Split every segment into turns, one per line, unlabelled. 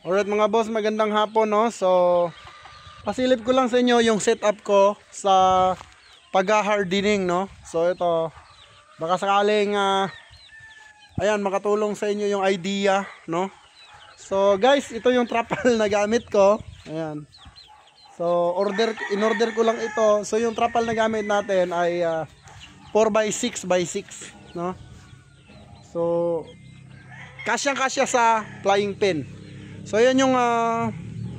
Alright mga boss, magandang hapon no. So pasilip ko lang sa inyo yung setup ko sa pag-hardening no. So ito, baka sakaling ayan, makatulong sa inyo yung idea no. So guys, ito yung trapal na gamit ko. Ayan. So in-order ko lang ito. So yung trapal na gamit natin ay 4x6x6 no. So kasyang-kasya sa flying pin. So yan yung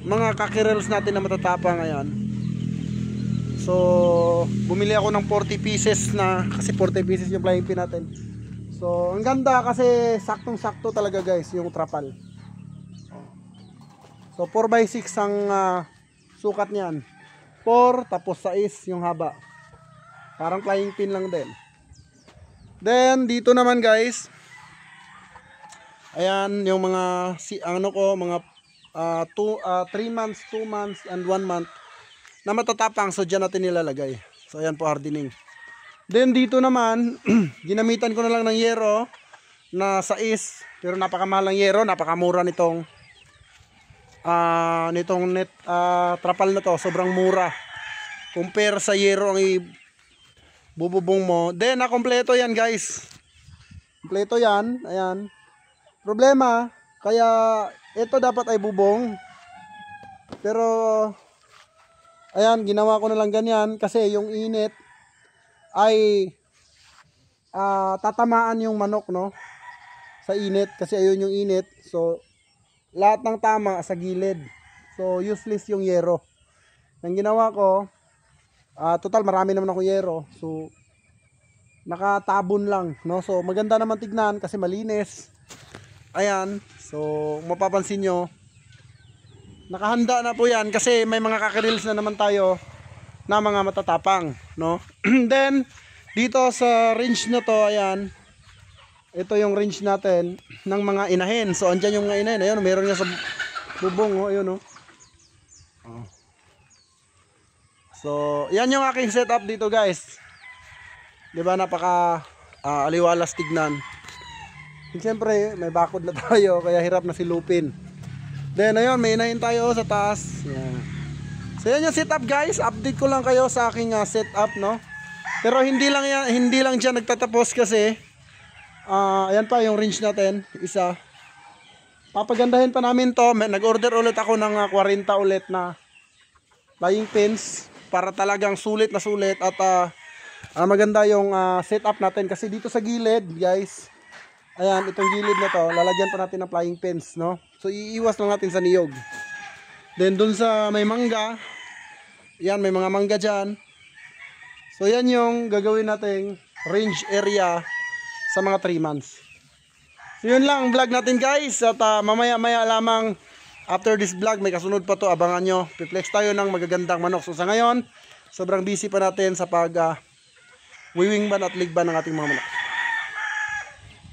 mga kakirels natin na matatapang ngayon. So bumili ako ng 40 pieces na, kasi 40 pieces yung flying pin natin. So ang ganda kasi saktong-sakto talaga guys yung trapal. So 4x6 ang sukat niyan. 4 tapos 6 yung haba. Parang flying pin lang din. Then dito naman guys, ayan yung mga mga 3 months, 2 months and 1 month na matatapang, so dyan natin nilalagay. So ayan po, hardening. Then dito naman ginamitan ko na lang ng yero na 6, pero napakamahal ng yero, napakamura nitong net trapal na to. Sobrang mura compare sa yero ang ibububong mo. Then nakompleto yan guys, kompleto yan. Ayan, problema, kaya ito dapat ay bubong, pero ayan, ginawa ko na lang ganyan kasi yung init ay tatamaan yung manok no, sa init, kasi ayun yung init. So lahat ng tama sa gilid, so useless yung yero. Ang ginawa ko, total marami naman ako yero, so nakatabon lang no. So maganda naman tignan kasi malinis. Ayan, so mapapansin nyo, nakahanda na po yan kasi may mga kakirils na naman tayo na mga matatapang no. Then dito sa range na to, ayan, ito yung range natin ng mga inahin. So andyan yung mga inahin, ayun, meron nga sa bubong oh, ayun oh. So yan yung aking setup dito guys, diba, napaka aliwalas tignan. Siyempre may bakod na tayo kaya hirap na silupin. Then ayun, may inahin tayo sa taas. Yan. So yan yung setup guys, update ko lang kayo sa aking setup no. Pero hindi lang dyan nagtatapos kasi ayan pa yung range natin, isa. Papagandahin pa namin to. Nag-order ulit ako ng 40 ulit na flying pins para talagang sulit na sulit at maganda yung setup natin. Kasi dito sa gilid guys, ayan, itong gilid na to, lalagyan pa natin ng flying pins no. So iiwas lang natin sa niyog. Then dun sa may mangga, yan, may mga mangga dyan. So yan yung gagawin nating range area sa mga 3 months. So yun lang ang vlog natin guys. At mamaya lamang after this vlog, may kasunod pa to, abangan nyo. Piplex tayo ng magagandang manok. So sa ngayon, sobrang busy pa natin sa pag wiwing ban at ligban ng ating mga manok.